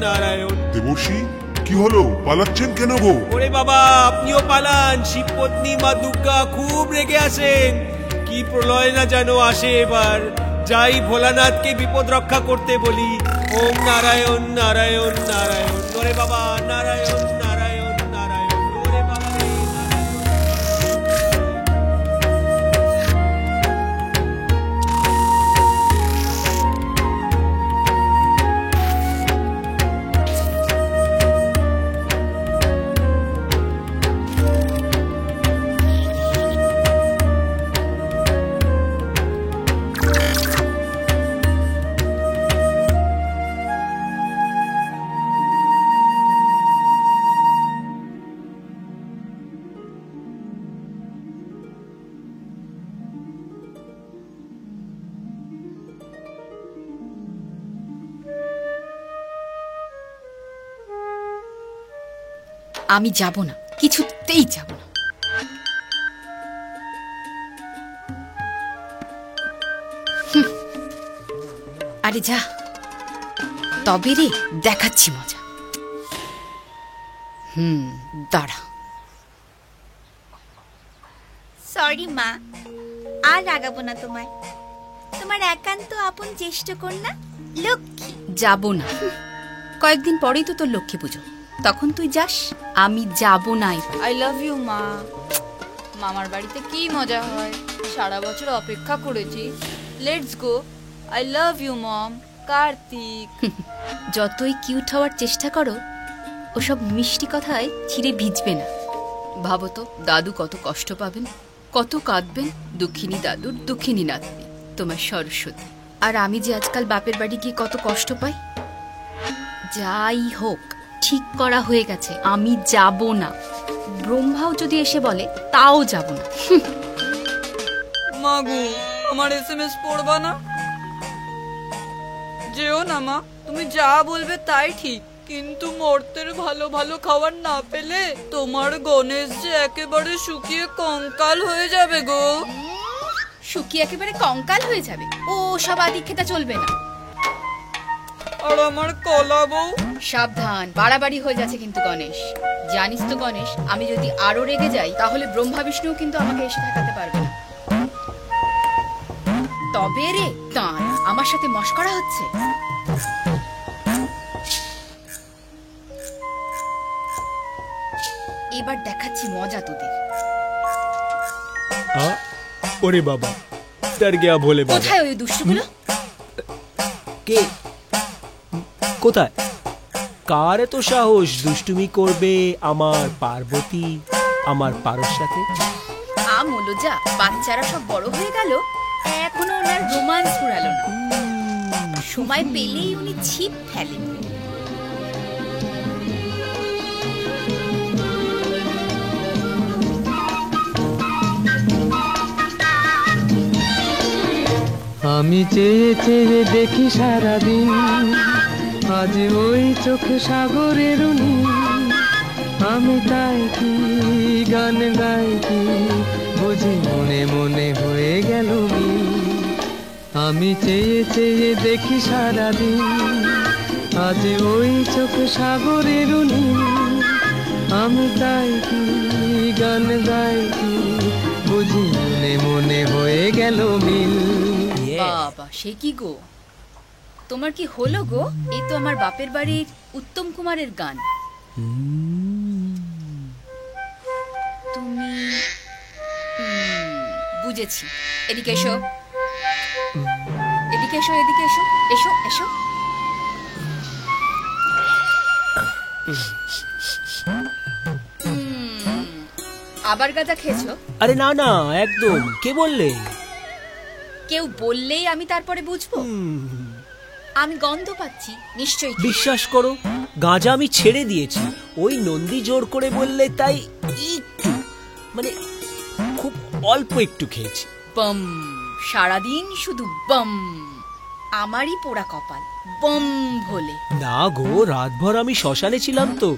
নারায়ণ। দেবর্ষি, কি হলো? পালাচ্ছেন কেন গো? ওরে বাবা, আপনিও পালান। শিবপত্নী মা দুর্গা খুব রেগে আসেন। কি প্রলয় না যেন আসে এবার। যাই ভোলানাথকে বিপদ রক্ষা করতে বলি। ওম নারায়ণ নারায়ণ নারায়ণ। ওরে বাবা, নারায়ণ নারায়ণ নারায়ণ। ওরে বাবা রে, আমি যাব না, কিছুতেই যাব না। আরে যা, তবে রে দেখাচ্ছি মজা। দাঁড়া। সরি মা, আর রাগাবো না তোমায়। তোমার একান্ত আপন জ্যেষ্ঠ কন্যা লক্ষ্মী। যাব না, কয়েকদিন পরেই তো তোর লক্ষ্মী পুজো, তখন তুই যাস। আমি যাব না। আই লাভ ইউ মা। মামার বাড়িতে কি মজা হয়, সারা বছর অপেক্ষা করেছি। Let's go. I love you mom. Kartik. যতই কিউট হওয়ার চেষ্টা করো, ওসব মিষ্টি কথায় চিড়ে ভিজবে না। ভাবো তো, দাদু কত কষ্ট পাবেন, কত কাঁদবেন। দুঃখিনী দাদুর দুঃখিনী নাতনি তোমার সরস্বতী। আর আমি যে আজকাল বাপের বাড়ি গিয়ে কত কষ্ট পাই। যাই হোক, ঠিক করা হয়ে গেছে, আমি যাব না। ব্রহ্মাও যদি এসে বলে তাও যাব না। মাগু, আমার এসএমএস পড়বা না? যেও না মা, তুমি যা বলবে তাই ঠিক, কিন্তু মর্তের ভালো ভালো খাবার না পেলে তোমার গণেশ যে একেবারে শুকিয়ে কঙ্কাল হয়ে যাবে গো। শুকিয়ে একেবারে কঙ্কাল হয়ে যাবে? ও সব আদি খেতে চলবে না। আর আমার কলা বউ? সাবধান, বাড়াবাড়ি হয়ে যাচ্ছে কিন্তু গণেশ। জানিস তো গণেশ, আমি যদি আরো রেগে যাই তাহলে ব্রহ্মা বিষ্ণু কিন্তু আমাকে এসে ঠেকাতে পারবে না। তবে রে তাঁর আমার সাথে মশকরা হচ্ছে। এবার দেখাচ্ছি মজা তোদের। ওরে বাবা, ডর গয়া ভোলে বাবা। কোথায় ওই দুষ্টুগুলো? কে? কোথায়? কার এত সাহস দুষ্টুমি করবে আমার পার্বতী, আমার পারোর সাথে? আমলোজা, বাচ্চারা সব বড় হয়ে গেল, এখনো ওনার রোমান্স ফুরালো না। সময় পেলেই উনি ছিপ ফেলেন। আমি চেয়ে চেয়ে দেখি সারাদিন, আজ ওই চোখে সাগরের আমি তাই কি গান গাই কি বুঝি মনে মনে হয়ে গেল। আমি চেয়ে চেয়ে দেখি সারাদিন, আজ ওই চোখে সাগরের আমি তাই কি গান গাই কি বুঝি মনে মনে হয়ে গেল মিল। বাবা, সে কি গো, তোমার কি হলো গো? এই তো আমার বাপের বাড়ির উত্তম কুমারের গান। তুমি বুঝেছি। এদিকে এসো, এদিকে এসো, এদিকে এসো, এসো এসো। আবার গাঁজা খেয়েছো? আরে না না, একদম। কে বললে? কেউ বললেই আমি তারপরে বুঝবো? আমি গন্ধ পাচ্ছি নিশ্চয়ই। বিশ্বাস করো, গাঁজা আমি ছেড়ে দিয়েছি। ওই নন্দী জোর করে বললে তাই একটু, মানে খুব অল্প একটু খেয়েছি। বম, সারাদিন শুধু বম। আমারই পোড়া কপাল, বম ভোলে। না গো, রাতভর আমি শ্মশানে ছিলাম তো,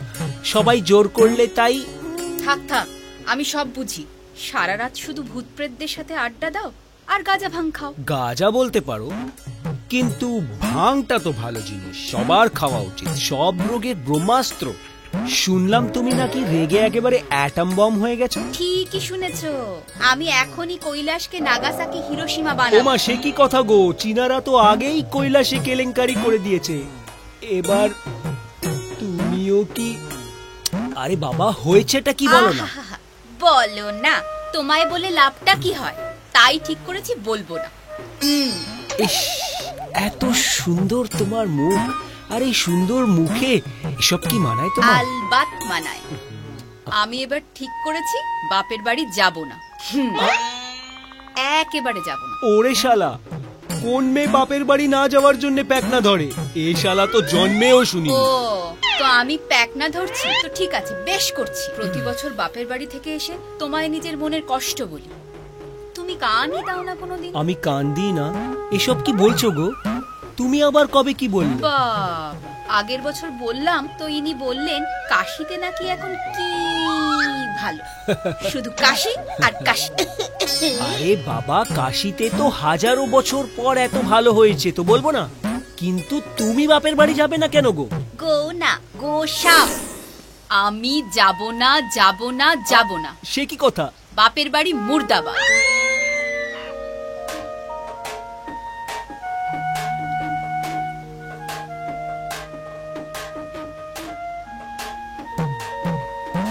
সবাই জোর করলে তাই। থাক থাক, আমি সব বুঝি। সারা রাত শুধু ভূত প্রেতদের সাথে আড্ডা দাও আর গাঁজা ভাং খাও। গাঁজা বলতে পারো, কিন্তু ভাঙটা তো ভালো জিনিস, সবার খাওয়া উচিত, সব রোগের ব্রহ্মাস্ত্র। শুনলাম তুমি নাকি রেগে একেবারে অ্যাটম বম হয়ে গেছো। ঠিকই শুনেছো, আমি এখনই কৈলাসকে নাগাসাকি হিরোশিমা ওমা, বানাবো। সে কি কথা গো, চীনারা তো আগেই কৈলাসে কেলেঙ্কারি করে দিয়েছে, এবার তুমিও কি? আরে বাবা, হয়েছেটা কি বলো না। আহাহাহা, বলো না, তোমায় বলে লাভটা কি হয়? তাই ঠিক করেছি বলবো না। ইস, এত সুন্দর তোমার মুখ, আর এই সুন্দর মুখে এসব কি মানায় তোমার? আলবাত মানায়। আমি এবার ঠিক করেছি বাপের বাড়ি যাব না, একেবারে যাব না। ওরে শালা, কোন মেয়ে বাপের বাড়ি না যাওয়ার জন্য প্যাকনা ধরে? এই শালা তো জন্মেও শুনি। ও, তো আমি প্যাকনা ধরছি? তো ঠিক আছে, বেশ করছি। প্রতি বছর বাপের বাড়ি থেকে এসে তোমায় নিজের মনের কষ্ট বলি, তুমি কানই দাও না কোনোদিন। আমি কান দিই না? এসব কি বলছো গো? তুমি আবার কবে কি বললে? বাপ, আগের বছর বললাম তো ইনি বললেন কাশিতে নাকি এখন কি ভালো, শুধু কাশি আর কাশি। আরে বাবা, কাশিতে তো হাজারো বছর পর এত ভালো হয়েছে, তো বলবো না? কিন্তু তুমি বাপের বাড়ি যাবে না কেন গো? গো না, গো সাপ। আমি যাব না, যাব না, যাব না। সে কি কথা? বাপের বাড়ি মুর্দাবাদ।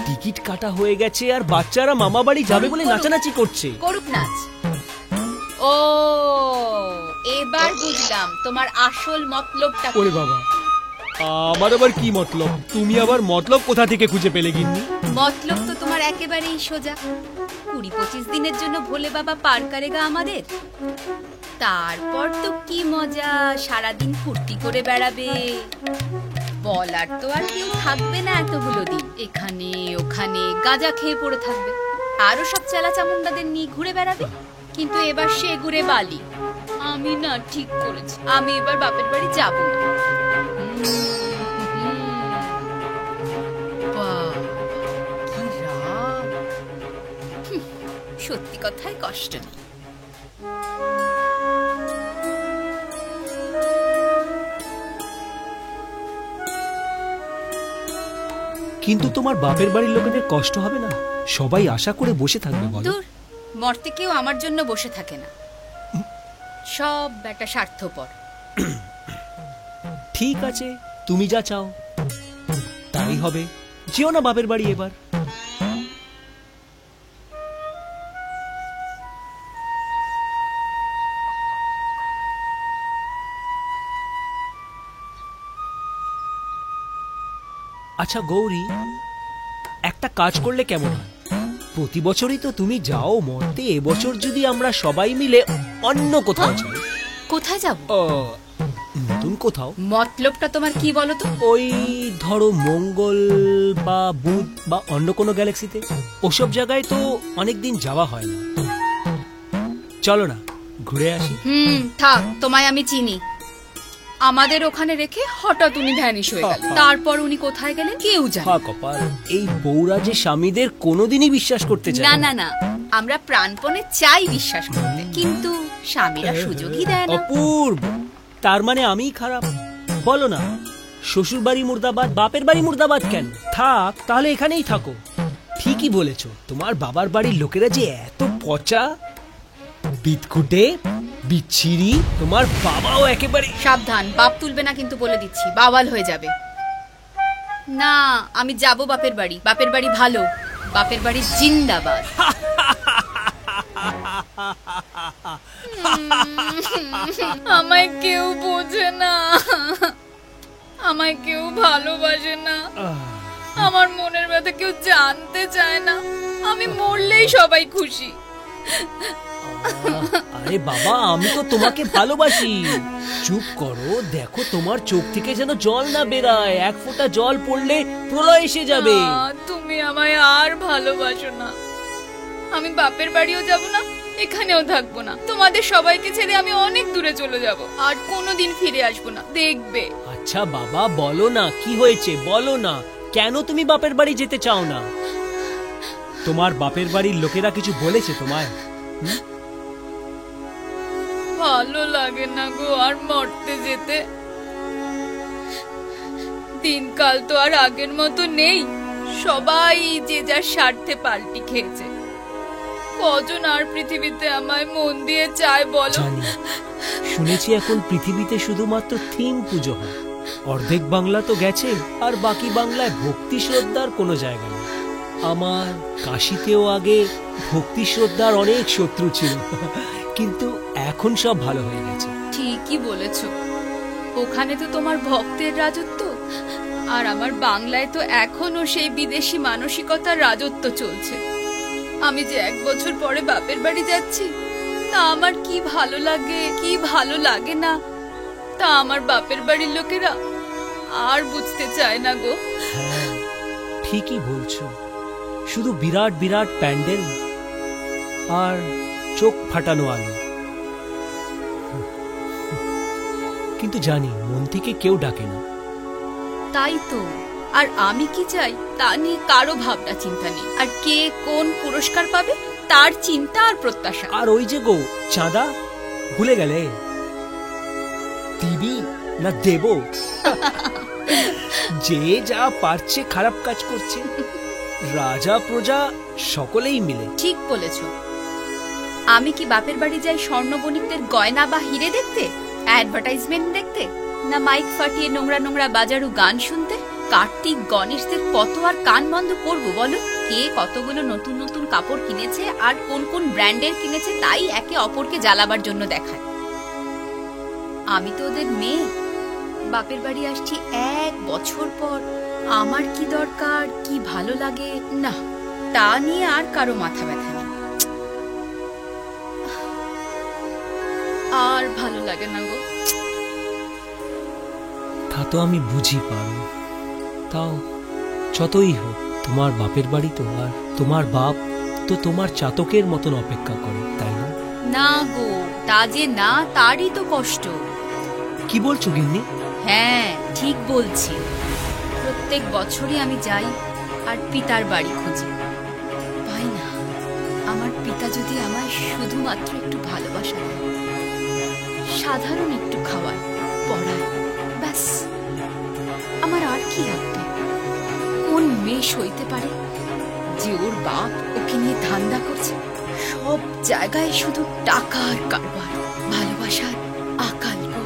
টিকিট কাটা হয়ে গেছে আর বাচ্চারা মামা বাড়ি যাবে বলে নাচানাচি করছে। করুক নাচ। ও, এবার বুঝলাম তোমার আসল মতলবটা কি। ওরে বাবা, আমার আবার কি মতলব? তুমি আবার মতলব কোথা থেকে খুঁজে পেলে গিন্নি? মতলব তো তোমার একেবারেই সোজা। 20-25 দিনের জন্য ভোলে বাবা পার করেগা আমাদের, তারপর তো কি মজা, সারাদিন ফুর্তি করে বেড়াবে। বলার তো আর কেউ থাকবে না এতগুলো দিন, এখানে ওখানে গাঁজা খেয়ে পড়ে থাকবে, আরো সব চেলা চামুন্ডাদের নিয়ে ঘুরে বেড়াবে। কিন্তু এবার সে ঘুরে বালি। আমি না ঠিক করেছি, আমি এবার বাপের বাড়ি যাব না। বাহ, কি রাগ! সত্যি কথাই কষ্ট নেই। কিন্তু তোমার বাপের বাড়ির লোকেদের কষ্ট হবে না? সবাই আশা করে বসে থাকবে বলো। দূর, মরতে কেউ আমার জন্য বসে থাকে না, সব বেটা স্বার্থপর। ঠিক আছে, তুমি যা চাও তাই হবে। যেও না বাপের বাড়ি এবার। আচ্ছা গৌরী, একটা কাজ করলে কেমন হয়? প্রতি বছরই তো তুমি যাও মরতে, এবছর যদি আমরা সবাই মিলে অন্য কোথাও যাই। কোথায় যাব? নতুন কোথাও। মতলবটা তোমার কি বলো তো? ওই ধরো মঙ্গল বা বুধ বা অন্য কোনো গ্যালাক্সিতে। ওসব জায়গায় তো অনেকদিন যাওয়া হয় না। চলো না ঘুরে আসি। থাক, তোমায় আমি চিনি। আমাদের ওখানে রেখে হঠাৎ উনি ভ্যানিশ হয়ে গেল, তারপর উনি কোথায় গেলেন কেউ জানে না। কপাল, এই বউরা যে স্বামীদের কোনোদিনই বিশ্বাস করতে চায় না। না না, আমরা প্রাণপণে চাই বিশ্বাস করতে, কিন্তু স্বামীরা সুযোগই দেয় না। অপূর্ব, তার মানে আমিই খারাপ? বলো না, শ্বশুর বাড়ি মুর্দাবাদ, বাপের বাড়ি মুর্দাবাদ কেন? থাক, তাহলে এখানেই থাকো। ঠিকই বলেছো, তোমার বাবার বাড়ির লোকেরা যে এত পচা, বিদকুটে, বিচ্ছিরি। তোমার বাবাও একেবারে। সাবধান, বাপ তুলবে না কিন্তু বলে দিচ্ছি, বাওয়াল হয়ে যাবে। না, আমি যাব বাপের বাড়ি। বাপের বাড়ি ভালো, বাপের বাড়ি জিন্দাবাদ। আমায় কেউ বোঝে না, আমায় কেউ ভালোবাসে না, আমার মনের ব্যথা কেউ জানতে চায় না। আমি মরলেই সবাই খুশি। আরে বাবা, আমি তো তোমাকে ভালোবাসি। চুপ করো, দেখো তোমার চোখ থেকে যেন জল না বেরায়। এক ফোঁটা জল পড়লে প্রলয় এসে যাবে। তুমি আমায় আর ভালোবাসো না। আমি বাপের বাড়িও যাব না, এখানেও থাকবো না। তোমাদের সবাইকে ছেড়ে আমি অনেক দূরে চলে যাব, আর কোনোদিন ফিরে আসবো না, দেখবে। আচ্ছা বাবা, বলো না কি হয়েছে, বলো না কেন তুমি বাপের বাড়ি যেতে চাও না? তোমার বাপের বাড়ির লোকেরা কিছু বলেছে তোমায়? ভালো লাগে না গো আর মরতে যেতে। দিনকাল তো আর আগের মতো নেই, সবাই যে যার স্বার্থে পাল্টি খেয়েছে। কজন আর পৃথিবীতে আমায় মন দিয়ে চায় বলো? জানি, শুনেছি এখন পৃথিবীতে শুধুমাত্র থিম পুজো হয়। অর্ধেক বাংলা তো গেছে, আর বাকি বাংলায় ভক্তি শ্রদ্ধার কোনো জায়গা নেই। আমার কাশিতেও আগে ভক্তি শ্রদ্ধার অনেক শত্রু ছিল, কিন্তু এখন সব ভালো হয়ে গেছে। ঠিকই বলেছ, ওখানে তো তোমার ভক্তের রাজত্ব, আর আমার বাংলায় তো এখনো সেই বিদেশি মানসিকতার রাজত্ব চলছে। আমি যে 1 বছর পরে বাপের বাড়ি যাচ্ছি, তা আমার কি ভালো লাগে কি ভালো লাগে না, তা আমার বাপের বাড়ির লোকেরা আর বুঝতে চায় না গো। হ্যাঁ, ঠিকই বলছো, শুধু বিরাট বিরাট প্যান্ডেল আর চোখ ফাটানো আলো। কিন্তু জানি মন থেকে কেউ ডাকে না। তাই তো, আর আমি কি চাই তা নিয়ে কারো ভাবনা চিন্তা নেই, আর কে কোন পুরস্কার পাবে তার চিন্তা আর প্রত্যাশা। আর ওই যে গো চাঁদা, ভুলে গেলে? দিবি না দেব? যে যা পারছে খারাপ কাজ করছে, রাজা প্রজা সকলেই মিলে। ঠিক বলেছ। আমি কি বাপের বাড়ি যাই স্বর্ণ বণিকদের গয়না বা হিরে দেখতে, অ্যাডভার্টাইজমেন্ট দেখতে, না মাইক ফাটিয়ে নোংরা নোংরা বাজারু গান শুনতে? কার্তিক গণেশদের কত আর কান বন্ধ করবো বলো? কে কতগুলো নতুন নতুন কাপড় কিনেছে আর কোন কোন ব্র্যান্ডের কিনেছে তাই একে অপরকে জ্বালাবার জন্য দেখায়। আমি তো ওদের মেয়ে, বাপের বাড়ি আসছি 1 বছর পর। আমার কি দরকার, কি ভালো লাগে না, তা নিয়ে আর কারো মাথা ব্যথা নেই। আর ভালো লাগে না গো। তা তো আমি বুঝি পারো, তাও যতই হোক তোমার বাপের বাড়ি তো, আর তোমার বাপ তো তোমার চাতকের মতন অপেক্ষা করে, তাই না? না গো, তা যে না, তারই তো কষ্ট। কি বলছো গিন্নি? হ্যাঁ, ঠিক বলছি। প্রত্যেক বছরই আমি যাই আর পিতার বাড়ি খুঁজি, পাই না। আমার পিতা যদি আমায় শুধুমাত্র একটু ভালোবাসা দেয়, সাধারণ একটু খাওয়ায়, পড়ায়, ব্যাস, আমার আর কি লাগবে? কোন মেয়ে সইতে পারে যে ওর বাপ ওকে নিয়ে ধান্দা করছে? সব জায়গায় শুধু টাকার কারবার, ভালোবাসার আকাল গো,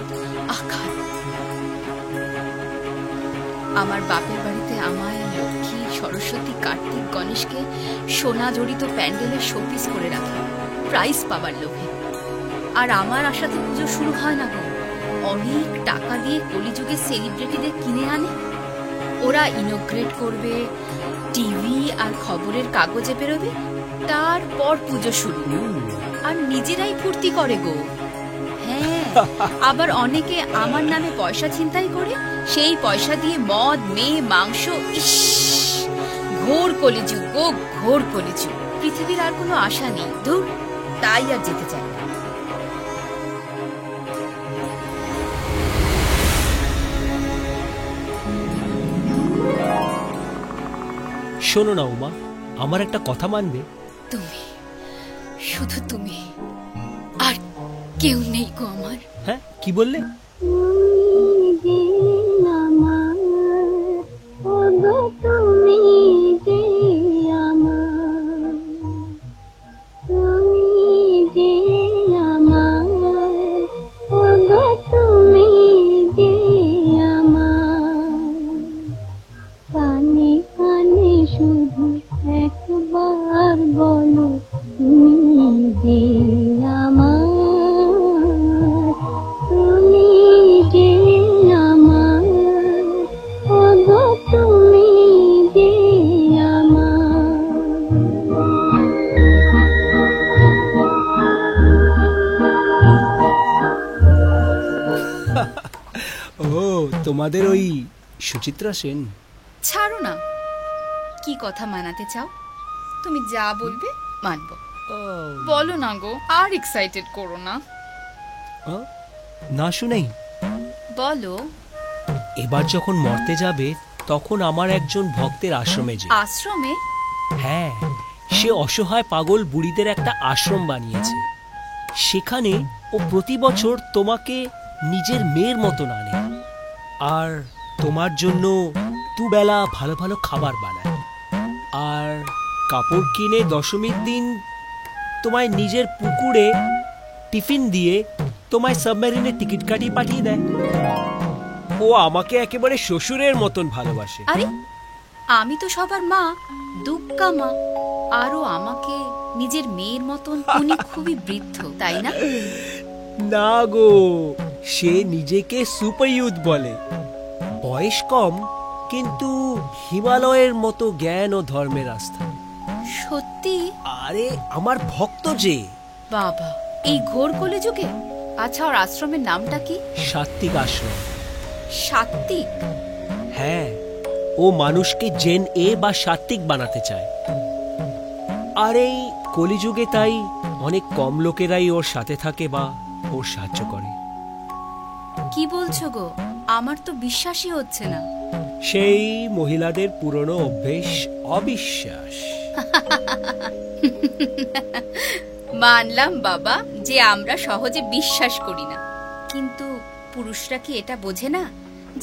আকাল। আমার বাপের বাড়িতে আমায় লক্ষ্মী, সরস্বতী, কার্তিক, গণেশকে সোনা জড়িত প্যান্ডেলের শোপিস করে রাখে প্রাইজ পাবার লোভে। আর আমার আশাতে পুজো শুরু হয় না গো। অনেক টাকা দিয়ে কলিযুগে সেলিব্রিটিদের কিনে আনে, ওরা ইনোগ্রেট করবে, টিভি আর খবরের কাগজে বেরোবে, তারপর পুজো শুরু, আর নিজেরাই ফুর্তি করে গো। হ্যাঁ, আবার অনেকে আমার নামে পয়সা ছিনতাই করে, সেই পয়সা দিয়ে মদ, মেয়ে, মাংস। ইস, ঘোর কলিযুগ গো, ঘোর কলিযুগ। পৃথিবীর আর কোনো আশা নেই, ধুর, তাই আর যেতে চাই না। শোনো না উমা, আমার একটা কথা মানবে? তুমি, শুধু তুমি, আর কেউ নেই গো আমার। হ্যাঁ, কি বললে? তোমাদের ওই সুচিত্রা সেন? ছাড়ো না, কি কথা মানাতে চাও? তুমি যা বলবে মানবো। বলো না গো, আর এক্সাইটেড করো না। না শুনেই বলো। এবার যখন মরতে যাবে তখন আমার একজন ভক্তের আশ্রমে যে। আশ্রমে? হ্যাঁ, সে অসহায় পাগল বুড়িদের একটা আশ্রম বানিয়েছে। সেখানে ও প্রতি বছর তোমাকে নিজের মেয়ের মতন আনে, আর তোমার জন্য দুবেলা ভালো ভালো খাবার বানায়, আর কাপড় কিনে দশমীর দিন তোমায় নিজের পুকুরে টিফিন দিয়ে তোমায় সাবমেরিনের টিকিট কাটিয়ে পাঠিয়ে দেয়। ও আমাকে একেবারে শ্বশুরের মতন ভালোবাসে। আরে আমি তো সবার মা, দুগ্গা মা, আরও আমাকে নিজের মেয়ের মতন। উনি খুবই বৃদ্ধ, তাই না? না গো, সে নিজেকে সুপার ইউথ বলে। বয়স কম, কিন্তু হিমালয়ের মতো জ্ঞান ও ধর্মের আস্থা। সত্যি? আরে আমার ভক্ত যে। বাবা, এই ঘোর কলিযুগে? আচ্ছা, ওর আশ্রমের নামটা কি? সাত্বিক আশ্রম। সাত্বিক? হ্যাঁ, ও মানুষকে জেন এ বা সাত্বিক বানাতে চায়। আর এই কলিযুগে তাই অনেক কম লোকেরাই ওর সাথে থাকে বা ওর সাহায্য করে। কি বলছো গো? আমার তো বিশ্বাসই হচ্ছে না। সেই মহিলাদের পুরনো অভ্যেস, অবিশ্বাস। মানলাম বাবা যে আমরা সহজে বিশ্বাস করি না, কিন্তু পুরুষরা কি এটা বোঝে না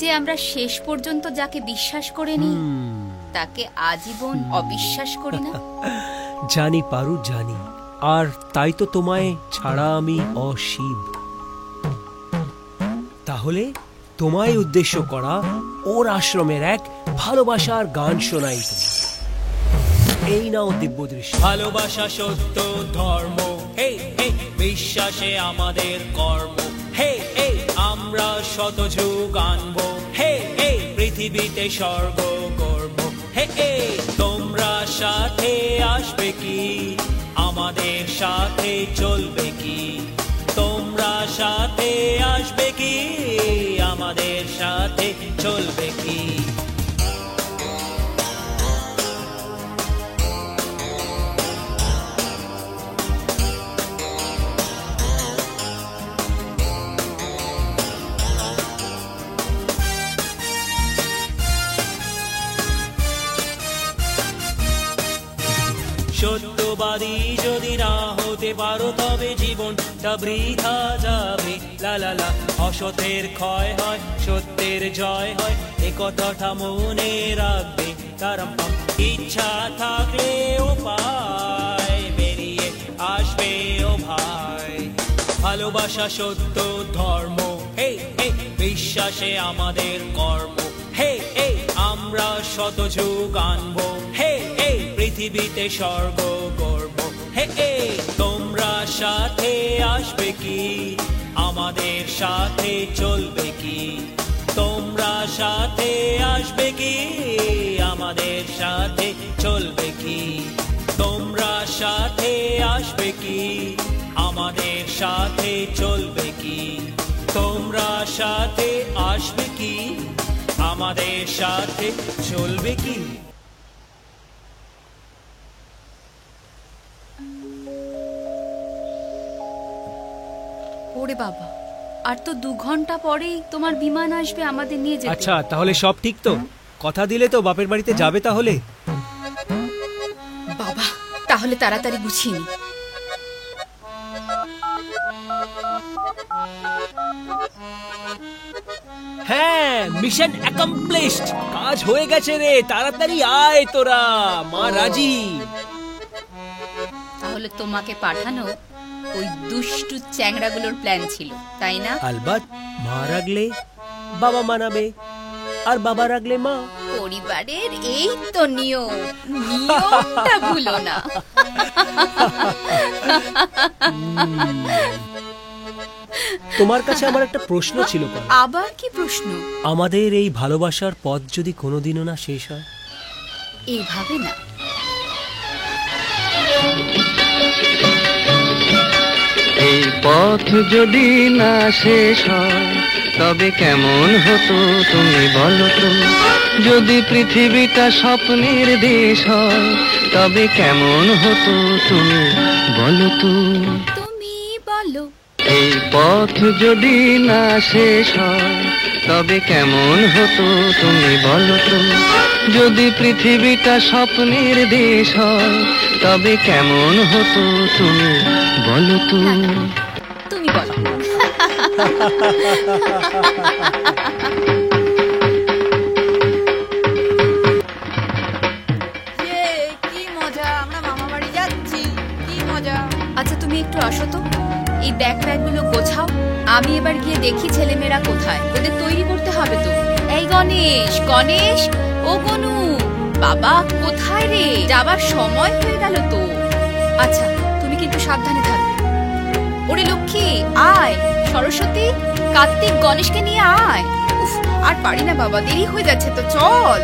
যে আমরা শেষ পর্যন্ত যাকে বিশ্বাস করে নিই তাকে আজীবন অবিশ্বাস করি না? জানি পারু, জানি। আর তাই তো তোমায় ছাড়া আমি অশিব। তাহলে তোমায় উদ্দেশ্য করা ওর আশ্রমের এক ভালোবাসার গান শোনাই তোমার। এই নাও দিব্য দৃশ্য। ভালোবাসা সত্য ধর্ম, হে হে, বিশ্বাসে আমাদের কর্ম, হে হে, আমরা শতযুগ আনবো, হে হে, পৃথিবীতে স্বর্গ করব, হে হে। তোমরা সাথে আসবে কি? আমাদের সাথে চলবে কি? তোমরা সাথে আসবে কি? আমাদের সাথে চলবে কি? সত্যবাদী যদি না হতে পারো তবে জীবনটা বৃথা যাবে। লা লা লা, অসতের ক্ষয় হয়, সত্যের জয় হয়, এ কথাটা মনে রাখবে। তারাম ইচ্ছা থাকলে উপায় বেরিয়ে আসবে ও ভাই। ভালোবাসা সত্য ধর্ম, হে হে, বিশ্বাসে আমাদের কর্ম, হে হে, আমরা শতযুগ আনবো, হে হে, পৃথিবীতে স্বর্গ করব, হে হে। তোমরা সাথে আসবে কি? আমাদের সাথে চলবে কি? তোমরা সাথে আসবে কি? আমাদের সাথে চলবে কি? তোমরা সাথে আসবে কি? আমাদের সাথে চলবে কি? তোমরা সাথে আসবে কি? আমাদের সাথে চলবে কি? ওরে বাবা, আর তো 2 ঘন্টা পরেই তোমার বিমান আসবে আমাদের নিয়ে যেতে। আচ্ছা, তাহলে সব ঠিক তো? কথা দিলে তো বাপের বাড়িতে যাবে তাহলে? বাবা, তাহলে তাড়াতাড়ি গুছিয়ে নি। হ্যাঁ, মিশন অ্যাকমপ্লিশড। কাজ হয়ে গেছে রে, তাড়াতাড়ি আয় তোরা, মা রাজি। তাহলে তোমাকে পাঠানো ওই দুষ্টু চ্যাংড়াগুলোর প্ল্যান ছিল, তাই না? আলবাত, মা রাগলে বাবা মানাবে, আর বাবা রাগলে মা। পরিবারের এই তো নিয়ম, নিয়মটা ভুলো না। তোমার কাছে আমার একটা প্রশ্ন ছিল। আবার কি প্রশ্ন? আমাদের এই ভালোবাসার পথ যদি কোনোদিনও না শেষ হয়? এইভাবে না। এই পথ যদি না শেষ হয় তবে কেমন হতো তুমি বলো তো? যদি পৃথিবীটা স্বপ্নের দেশ হয় তবে কেমন হতো তুমি বলো তো? তুমি বলো। এই পথ যদি না শেষ হয় তবে কেমন হতো তুমি বলো তো? যদি পৃথিবীটা স্বপ্নের দেশ হয় তবে কেমন হতো তুমি বলো তো। তুমি বলো। কি মজা, আমরা মামা বাড়ি যাচ্ছি, কি মজা। আচ্ছা তুমি একটু আসো তো, এই ব্যাগ গুলো গোছাও। আমি এবার গিয়ে দেখি ছেলেমেয়েরা কোথায়, ওদের তৈরি করতে হবে তো। এই গণেশ, গণেশ, ও গনু, বাবা কোথায় রে? যাবার সময় হয়ে গেল তো। আচ্ছা তুমি কিন্তু সাবধানে থাকবে। ওরে লক্ষ্মী আয়, সরস্বতী, কার্তিক, গণেশকে নিয়ে আয়। উফ, আর পারি না বাবা, দেরি হয়ে যাচ্ছে তো, চল।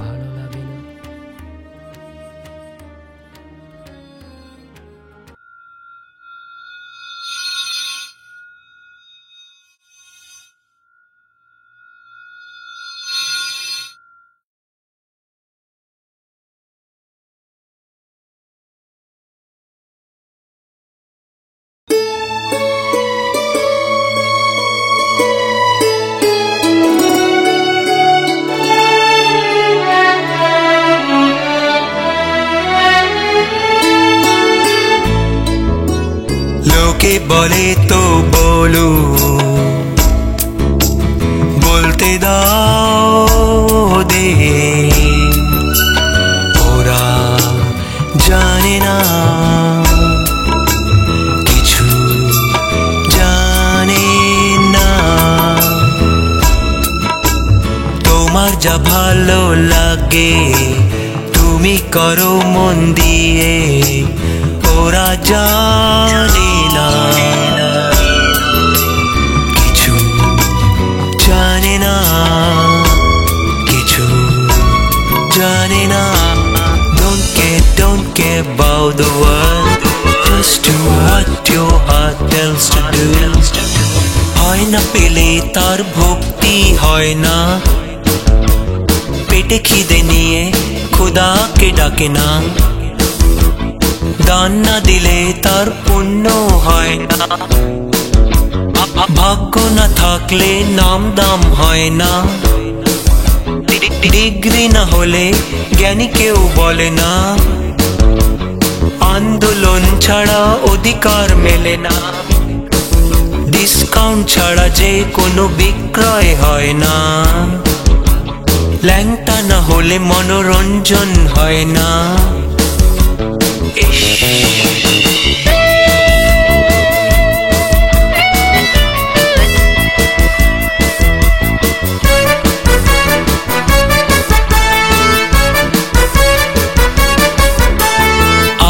ভালো লাগে না। লোকে বলে তো বলো, বলতে দাও দে, ওরা জানে না কিছু, জানে না। তোমার যা ভালো লাগে তুমি করো মন দিয়ে, ওরা জানে না কিছু, জানে না কিছু, জানে না। Don't care about the world, just do what your heart tells to do. হয় না পেলে তার ভক্তি হয় না, পেটে খিদে নিয়ে খোদাকে ডাকে না, দান না দিলে তার পুণ্য হয় না, ভাগ্য না থাকলে নাম দাম হয় না, ডিগ্রি না হলে জ্ঞানী কেউ বলে না, আন্দোলন ছাড়া অধিকার মেলে না, ডিসকাউন্ট ছাড়া যে কোনো বিক্রয় হয় না, ল্যাংটা না হলে মনোরঞ্জন হয় না।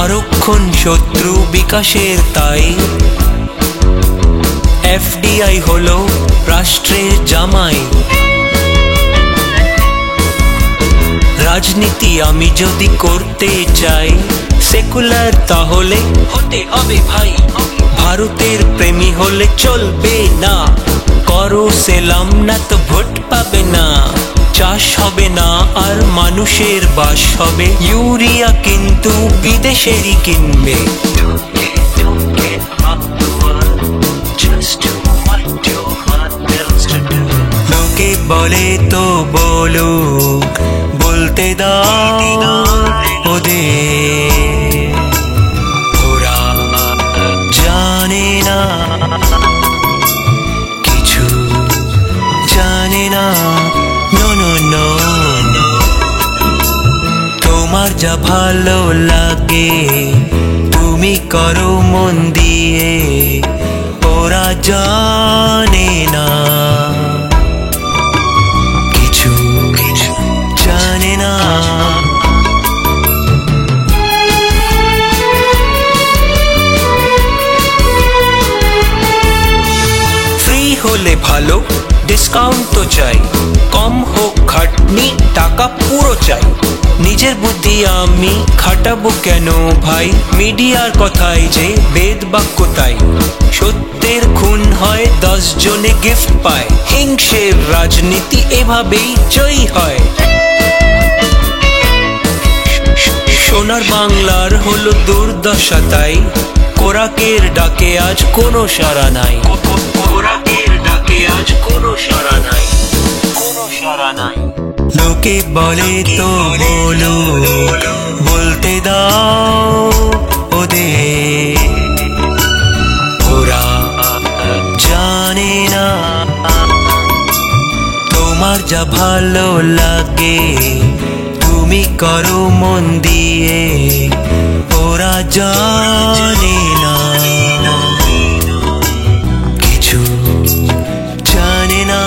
আরক্ষণ শত্রু বিকাশের তাই, FDI হলো রাষ্ট্রের জামাই। রাজনীতি আমি যদি করতে চাই সেকুলার, তাহলে হতে হবে ভাই। ভারতের প্রেমী হলে চলবে না, করো সেলাম না তো ভোট পাবে না। চাষ হবে না আর মানুষের বাস হবে, ইউরিয়া কিন্তু বিদেশেরই কিনবে। লোকে বলে তো বলো, বলতে দাও ওদের, ওরা জানে না কিছু, জানে না। নো নো নো, তোমার যা ভালো লাগে তুমি করো মন দিয়ে, ওরা জানে না কিছু, জানে না। ফ্রি হলে ভালো, ডিসকাউন্ট তো চাই, কম হোক খাটনি, টাকা পুরো চাই। নিজের বুদ্ধি আমি খাটাবো কেন ভাই, মিডিয়ার কথায় যে বেদ বাক্য তাই। সত্যের খুন হয় 10 জনে গিফট পায়, হিংসের রাজনীতি এভাবেই জয়ী হয়। সোনার বাংলার হলো দুর্দশা তাই কোরাকের ডাকে আজ কোনো সাড়া নাই, কোরাকের ডাকে আজ কোনো সাড়া নাই, কোনো সাড়া নাই। লোকে বলে তো বলো, বলতে দাও ওদের, ওরা জানে না তোমার যা ভালো লাগে তুমি করো মন দিয়ে, ওরা জানে না কিছু, জানে না।